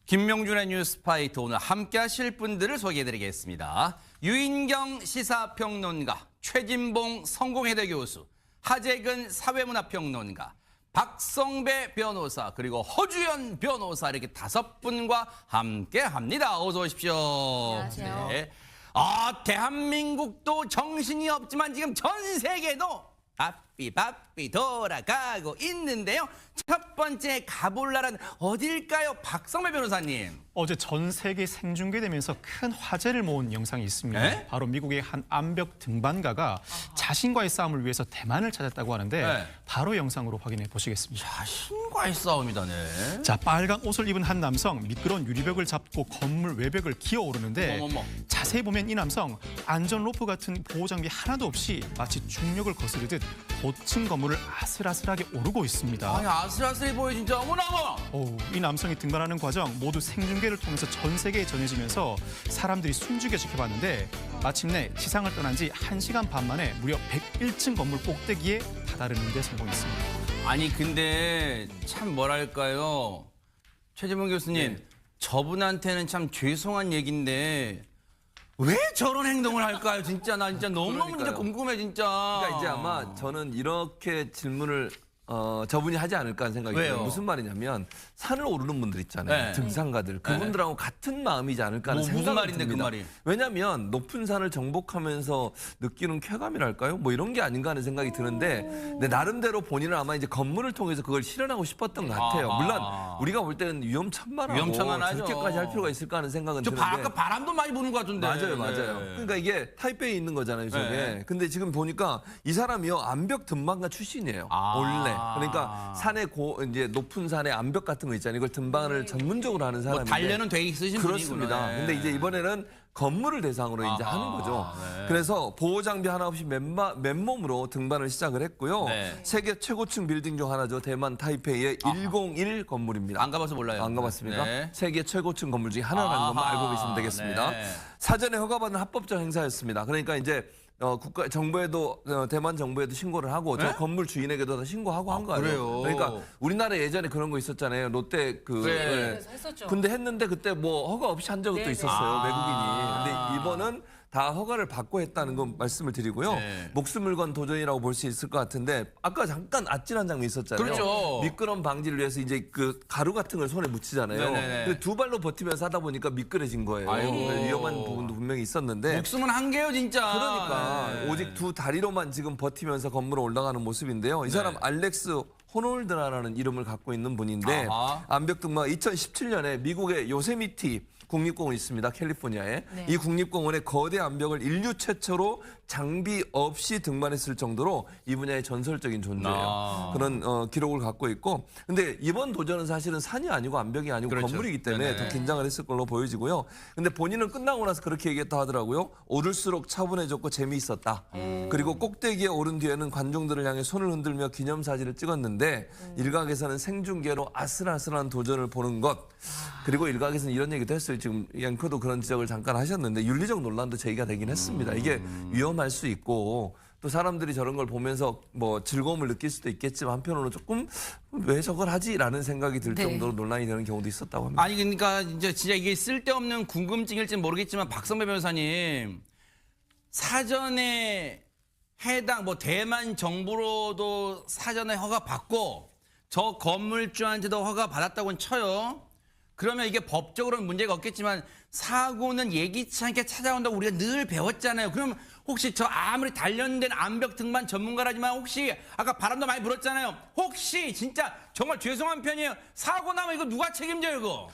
김명준의 뉴스파이터 오늘 함께 하실 분들을 소개해드리겠습니다. 유인경 시사평론가, 최진봉 성공회대 교수, 하재근 사회문화평론가, 박성배 변호사, 그리고 허주연 변호사 이렇게 5분과 함께합니다. 어서 오십시오. 안녕하세요. 네. 대한민국도 정신이 없지만 지금 전 세계도 바삐 돌아가고 있는데요. 첫 번째 가볼 나라는 어딜까요? 박성배 변호사님. 어제 전 세계 생중계되면서 큰 화제를 모은 영상이 있습니다. 네? 바로 미국의 한 암벽 등반가가 자신과의 싸움을 위해서 대만을 찾았다고 하는데 네. 바로 영상으로 확인해 보시겠습니다. 자신과의 싸움이다네. 자, 빨간 옷을 입은 한 남성 미끄러운 유리벽을 잡고 건물 외벽을 기어오르는데 어머머. 자세히 보면 이 남성 안전 로프 같은 보호 장비 하나도 없이 마치 중력을 거스르듯 고층 건물을 아슬아슬하게 오르고 있습니다. 아니 아슬아슬해 보여 진짜. 어머나. 이 남성이 등반하는 과정 모두 생중계를 통해서 전 세계에 전해지면서 사람들이 숨죽여 지켜봤는데 마침내 지상을 떠난 지 1시간 반 만에 무려 101층 건물 꼭대기에 다다르는 데 성공했습니다. 아니 근데 참 뭐랄까요. 최진봉 교수님, 저분한테는 참 죄송한 얘기인데 왜 저런 행동을 할까요? 진짜 나 진짜 너무너무 진짜 그러니까요. 궁금해 진짜. 그러니까 이제 아마 저는 이렇게 질문을 저분이 하지 않을까 하는 생각이 왜요? 들어요. 무슨 말이냐면 산을 오르는 분들 있잖아요. 네. 등산가들. 그분들하고 같은 마음이지 않을까 하는 뭐 생각이 무슨 말인데 듭니다. 그 말이? 왜냐하면 높은 산을 정복하면서 느끼는 쾌감이랄까요? 뭐 이런 게 아닌가 하는 생각이 드는데 근데 나름대로 본인은 아마 이제 건물을 통해서 그걸 실현하고 싶었던 것 같아요. 아하. 물론 우리가 볼 때는 위험천만하고 위험천만하죠. 저렇게까지 할 필요가 있을까 하는 생각은 저 드는데 아까 바람도 많이 부는 것 같은데. 맞아요. 네. 그러니까 이게 타이베이에 있는 거잖아요, 저게. 네. 근데 지금 보니까 이 사람이요 암벽 등반가 출신이에요. 아. 원래. 그러니까 산에 이제 높은 산에 암벽 같은 거 있잖아요. 이걸 등반을 전문적으로 하는 뭐 사람인데. 단련은 돼 있으신 그렇습니다. 분이구나. 근데 이제 이번에는 건물을 대상으로 이제 아하, 하는 거죠. 네. 그래서 보호 장비 하나 없이 맨몸으로 등반을 시작을 했고요. 네. 세계 최고층 빌딩 중 하나죠. 대만 타이페이의 101 건물입니다. 안 가봐서 몰라요. 안 가봤습니까? 네. 세계 최고층 건물 중에 하나라는 것만 아하, 알고 계시면 되겠습니다. 네. 사전에 허가받은 합법적 행사였습니다. 그러니까 이제 정부에도 대만 정부에도 신고를 하고 네? 저 건물 주인에게도 다 신고하고 한 거예요. 그래요? 그러니까 우리나라 예전에 그런 거 있었잖아요. 롯데 네. 했었죠. 근데 했는데 그때 뭐 허가 없이 한 적도 네, 있었어요. 아. 외국인이. 근데 이번은 다 허가를 받고 했다는 건 말씀을 드리고요. 네. 목숨 물건 도전이라고 볼 수 있을 것 같은데 아까 잠깐 아찔한 장면 있었잖아요. 그렇죠. 미끄럼 방지를 위해서 이제 그 가루 같은 걸 손에 묻히잖아요. 네네네. 근데 두 발로 버티면서 하다 보니까 미끄러진 거예요. 아이고. 위험한 부분도 분명히 있었는데 목숨은 한 개요 진짜. 그러니까 네. 오직 두 다리로만 지금 버티면서 건물에 올라가는 모습인데요. 이 사람 네. 알렉스 호놀드라는 이름을 갖고 있는 분인데 아하. 암벽 등반 2017년에 미국의 요세미티 국립공원 있습니다. 캘리포니아에. 네. 이 국립공원의 거대 암벽을 인류 최초로 장비 없이 등반했을 정도로 이 분야의 전설적인 존재예요. 아. 그런 기록을 갖고 있고 근데 이번 도전은 사실은 산이 아니고 암벽이 아니고 그렇죠. 건물이기 때문에 네네. 더 긴장을 했을 걸로 보여지고요. 근데 본인은 끝나고 나서 그렇게 얘기했다 하더라고요. 오를수록 차분해졌고 재미있었다. 그리고 꼭대기에 오른 뒤에는 관중들을 향해 손을 흔들며 기념사진을 찍었는데 일각에서는 생중계로 아슬아슬한 도전을 보는 것 그리고 일각에서는 이런 얘기도 했어요. 지금 앵커도 그런 지적을 잠깐 하셨는데 윤리적 논란도 제기가 되긴 했습니다. 이게 위험할 수 있고 또 사람들이 저런 걸 보면서 뭐 즐거움을 느낄 수도 있겠지만 한편으로는 조금 왜 저걸 하지라는 생각이 들 네. 정도로 논란이 되는 경우도 있었다고 합니다. 아니 그러니까 이제 진짜 이게 쓸데없는 궁금증일지 모르겠지만 박성배 변호사님 사전에 해당 뭐 대만 정부로도 사전에 허가 받고 저 건물주한테도 허가 받았다고는 쳐요. 그러면 이게 법적으로는 문제가 없겠지만 사고는 예기치 않게 찾아온다고 우리가 늘 배웠잖아요. 그럼 혹시 저 아무리 단련된 암벽 등반 전문가라지만 혹시 아까 바람도 많이 불었잖아요. 혹시 진짜 정말 죄송한 편이에요. 사고 나면 이거 누가 책임져요 이거?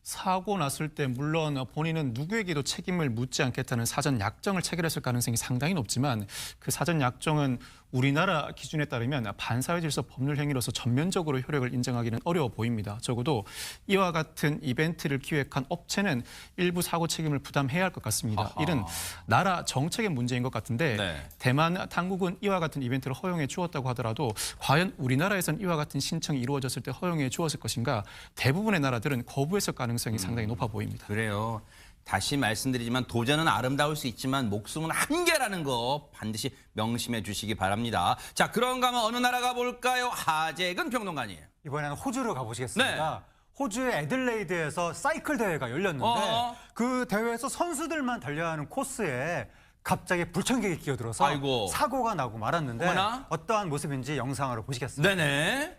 사고 났을 때 물론 본인은 누구에게도 책임을 묻지 않겠다는 사전 약정을 체결했을 가능성이 상당히 높지만 그 사전 약정은 우리나라 기준에 따르면 반사회 질서 법률 행위로서 전면적으로 효력을 인정하기는 어려워 보입니다. 적어도 이와 같은 이벤트를 기획한 업체는 일부 사고 책임을 부담해야 할 것 같습니다. 아하. 이는 나라 정책의 문제인 것 같은데 네. 대만 당국은 이와 같은 이벤트를 허용해 주었다고 하더라도 과연 우리나라에선 이와 같은 신청이 이루어졌을 때 허용해 주었을 것인가 대부분의 나라들은 거부했을 가능성이 상당히 높아 보입니다. 그래요. 다시 말씀드리지만 도전은 아름다울 수 있지만 목숨은 한계라는 거 반드시 명심해 주시기 바랍니다. 자, 그런가 하면 어느 나라 가볼까요? 하재근 평론가님. 이번에는 호주로 가보시겠습니다. 호주의 애들레이드에서 사이클 대회가 열렸는데 그 대회에서 선수들만 달려야 하는 코스에 갑자기 불청객이 끼어들어서 아이고. 사고가 나고 말았는데 어머나? 어떠한 모습인지 영상으로 보시겠습니다. 네네.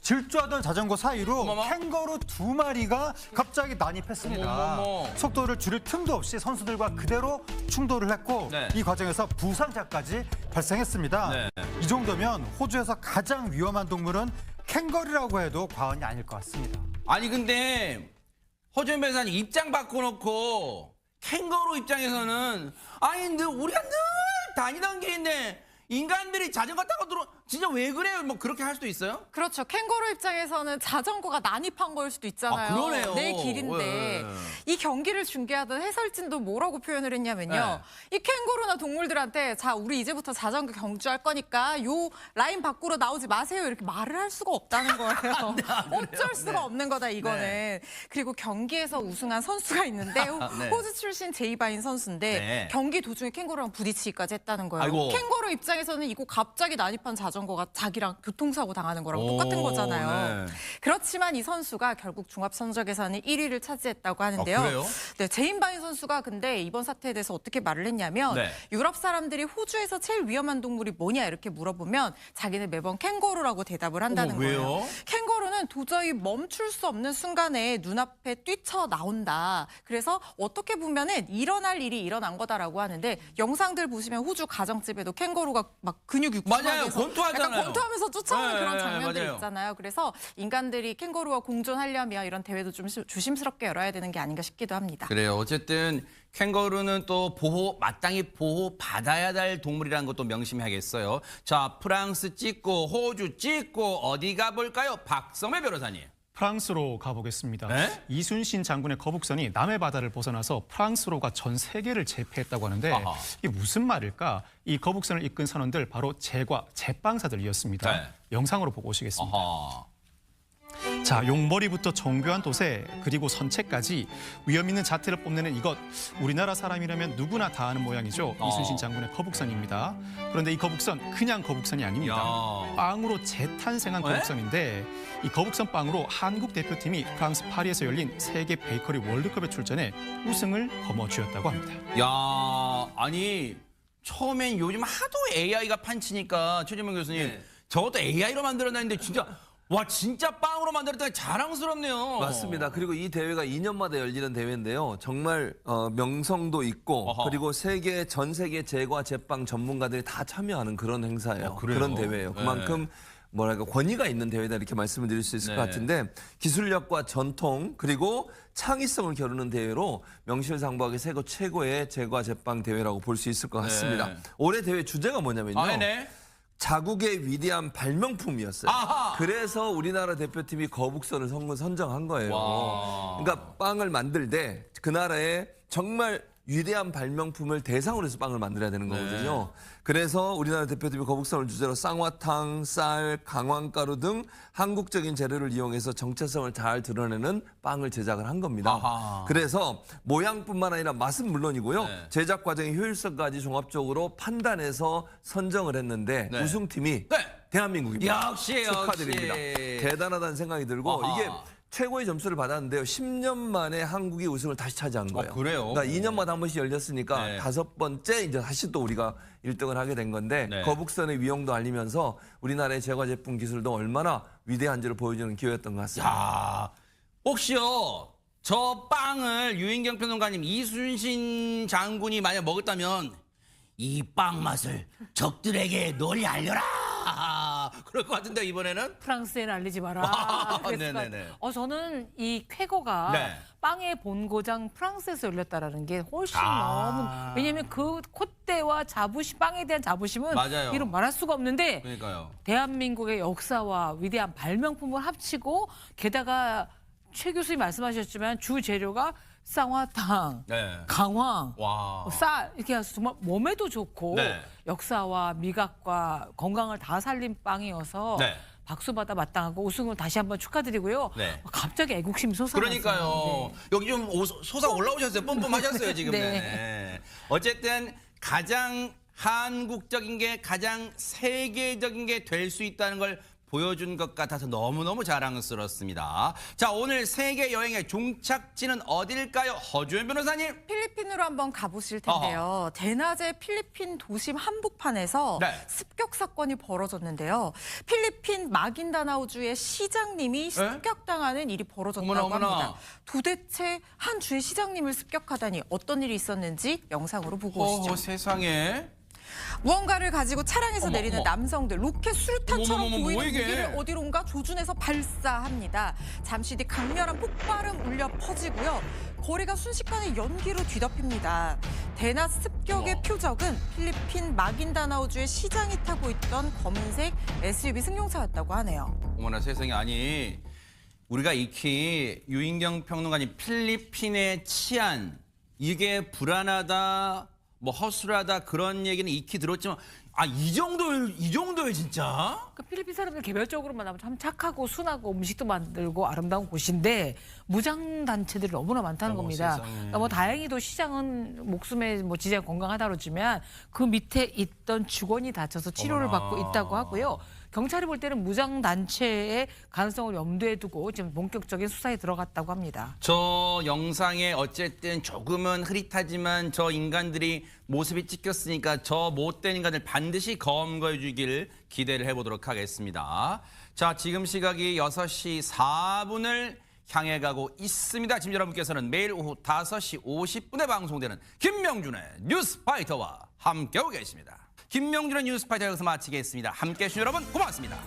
질주하던 자전거 사이로 어머머. 캥거루 2마리가 갑자기 난입했습니다. 어머머. 속도를 줄일 틈도 없이 선수들과 그대로 충돌을 했고 네. 이 과정에서 부상자까지 발생했습니다. 네. 이 정도면 호주에서 가장 위험한 동물은 캥거루라고 해도 과언이 아닐 것 같습니다. 아니 근데 허준 변호사님 입장 바꿔놓고 캥거루 입장에서는 아니 우리가 늘 다니던 길인데 인간들이 자전거 타고 들어 진짜 왜 그래요? 뭐 그렇게 할 수도 있어요? 그렇죠. 캥거루 입장에서는 자전거가 난입한 거일 수도 있잖아요. 아, 그러네요. 내 길인데. 예. 이 경기를 중계하던 해설진도 뭐라고 표현을 했냐면요. 이 캥거루나 동물들한테 자, 우리 이제부터 자전거 경주할 거니까 요 라인 밖으로 나오지 마세요. 이렇게 말을 할 수가 없다는 거예요. 어쩔 수가 없는 거다, 이거는. 네. 그리고 경기에서 우승한 선수가 있는데 네. 호주 출신 제이바인 선수인데 네. 경기 도중에 캥거루랑 부딪히기까지 했다는 거예요. 아이고. 캥거루 입장에서는 이거 갑자기 난입한 자전거가 자기랑 교통사고 당하는 거랑 똑같은 오, 거잖아요. 네. 그렇지만 이 선수가 결국 종합선적에서는 1위를 차지했다고 하는데요. 아, 그래요? 네, 제임바인 선수가 근데 이번 사태에 대해서 어떻게 말을 했냐면 네. 유럽 사람들이 호주에서 제일 위험한 동물이 뭐냐 이렇게 물어보면 자기는 매번 캥거루라고 대답을 한다는 어머, 왜요? 거예요. 캥거루는 도저히 멈출 수 없는 순간에 눈앞에 뛰쳐 나온다. 그래서 어떻게 보면은 일어날 일이 일어난 거다라고 하는데 영상들 보시면 호주 가정집에도 캥거루가 막 근육 맞아요. 육중하게서 권투하잖아요. 약간 권투하면서 쫓아오는 네, 그런 네, 장면들이 맞아요. 있잖아요. 그래서 인간들이 캥거루와 공존하려면 이런 대회도 좀 조심스럽게 열어야 되는 게 아닌가 싶기도 합니다. 그래요. 어쨌든 캥거루는 또 마땅히 보호받아야 될 동물이라는 것도 명심해야겠어요. 자, 프랑스 찍고 호주 찍고 어디 가볼까요? 박성배 변호사님. 프랑스로 가보겠습니다. 네? 이순신 장군의 거북선이 남해 바다를 벗어나서 프랑스로가 전 세계를 제패했다고 하는데 아하. 이게 무슨 말일까? 이 거북선을 이끈 선원들 바로 제빵사들이었습니다. 네. 영상으로 보고 오시겠습니다. 어허. 자, 용머리부터 정교한 도세 그리고 선체까지 위험 있는 자태를 뽐내는 이것 우리나라 사람이라면 누구나 다 아는 모양이죠. 이순신 장군의 거북선입니다. 그런데 이 거북선 그냥 거북선이 아닙니다. 야. 빵으로 재탄생한 네? 거북선인데 이 거북선 빵으로 한국 대표팀이 프랑스 파리에서 열린 세계 베이커리 월드컵에 출전해 우승을 거머쥐었다고 합니다. 야, 아니 처음엔 요즘 하도 AI가 판치니까 최재명 교수님 네. 저것도 AI로 만들어냈는데 진짜 빵으로 만들었다니 자랑스럽네요. 맞습니다. 그리고 이 대회가 2년마다 열리는 대회인데요. 정말 명성도 있고 어허. 그리고 전 세계 제과 제빵 전문가들이 다 참여하는 그런 행사예요. 그래요? 그런 대회예요. 네. 그만큼 뭐랄까 권위가 있는 대회다 이렇게 말씀을 드릴 수 있을 네. 것 같은데 기술력과 전통 그리고 창의성을 겨루는 대회로 명실상부하게 세계 최고의 제과 제빵 대회라고 볼 수 있을 것 같습니다. 네. 올해 대회 주제가 뭐냐면요. 아, 네네. 자국의 위대한 발명품이었어요. 아하. 그래서 우리나라 대표팀이 거북선을 선정한 거예요. 와. 그러니까 빵을 만들 때 그 나라의 정말 위대한 발명품을 대상으로 해서 빵을 만들어야 되는 거거든요. 그래서 우리나라 대표팀이 거북선을 주제로 쌍화탕, 쌀, 강황가루 등 한국적인 재료를 이용해서 정체성을 잘 드러내는 빵을 제작을 한 겁니다. 아하. 그래서 모양뿐만 아니라 맛은 물론이고요. 네. 제작 과정의 효율성까지 종합적으로 판단해서 선정을 했는데 네. 우승팀이 네. 대한민국입니다. 역시. 축하드립니다. 대단하다는 생각이 들고 아하. 이게 최고의 점수를 받았는데요. 10년 만에 한국이 우승을 다시 차지한 거예요. 그래요? 그러니까 2년마다 한 번씩 열렸으니까 네. 5번째 이제 다시 또 우리가 1등을 하게 된 건데 네. 거북선의 위용도 알리면서 우리나라의 제과 제품 기술도 얼마나 위대한지를 보여주는 기회였던 것 같습니다. 야, 혹시요 저 빵을 유인경 평론가님 이순신 장군이 만약 먹었다면 이 빵 맛을 적들에게 널리 알려라. 그럴 것 같은데 이번에는. 프랑스에는 알리지 마라. 아, 그랬을 것 네네네. 같아요. 저는 이 쾌거가 네. 빵의 본고장 프랑스에서 열렸다라는 게 훨씬 아. 너무 왜냐하면 그 콧대와 자부심 빵에 대한 자부심은 맞아요. 이런 말할 수가 없는데 그러니까요. 대한민국의 역사와 위대한 발명품을 합치고 게다가 최 교수님 말씀하셨지만 주 재료가 쌍화탕, 네. 강황, 와. 쌀 이렇게 해서 정말 몸에도 좋고 네. 역사와 미각과 건강을 다 살린 빵이어서 네. 박수받아 마땅하고 우승을 다시 한번 축하드리고요. 네. 갑자기 애국심이 솟아났어요. 그러니까요. 여기 좀 솟아 올라오셨어요. 뿜뿜하셨어요 지금. 네. 네. 어쨌든 가장 한국적인 게 가장 세계적인 게 될 수 있다는 걸 보여준 것 같아서 너무너무 자랑스럽습니다. 자, 오늘 세계 여행의 종착지는 어딜까요? 허주연 변호사님. 필리핀으로 한번 가보실 텐데요. 대낮에 필리핀 도심 한복판에서 네. 습격 사건이 벌어졌는데요. 필리핀 마긴다나오주의 시장님이 습격당하는 일이 벌어졌다고 어머나, 어머나. 합니다. 도대체 한 주의 시장님을 습격하다니 어떤 일이 있었는지 영상으로 보고 오시죠. 세상에. 무언가를 가지고 차량에서 어머, 내리는 어머. 남성들 로켓 수류탄처럼 어머, 어머, 보이는 뭐 이게? 무기를 어디론가 조준해서 발사합니다. 잠시 뒤 강렬한 폭발음 울려 퍼지고요. 거리가 순식간에 연기로 뒤덮입니다. 대낮 습격의 어머. 표적은 필리핀 마긴다나오주의 시장이 타고 있던 검은색 SUV 승용차였다고 하네요. 어머나 세상에. 아니, 우리가 익히 유인경 평론가님 필리핀의 치안 이게 불안하다 뭐 허술하다 그런 얘기는 익히 들었지만 이 정도예요 진짜? 그 필리핀 사람들 개별적으로만 하면 참 착하고 순하고 음식도 만들고 아름다운 곳인데 무장 단체들이 너무나 많다는 겁니다. 세상에. 그러니까 뭐 다행히도 시장은 목숨에 뭐 지장 건강하다고 그러지만 그 밑에 있던 직원이 다쳐서 치료를 어머나. 받고 있다고 하고요. 경찰이 볼 때는 무장 단체의 가능성을 염두에 두고 지금 본격적인 수사에 들어갔다고 합니다. 저 영상에 어쨌든 조금은 흐릿하지만 저 인간들이 모습이 찍혔으니까 저 못된 인간을 반드시 검거해 주길 기대를 해보도록 하겠습니다. 자, 지금 시각이 6시 4분을 향해 가고 있습니다. 지금 여러분께서는 매일 오후 5시 50분에 방송되는 김명준의 뉴스파이터와 함께하고 계십니다. 김명준의 뉴스파이터 여기서 마치겠습니다. 함께해 주신 여러분 고맙습니다.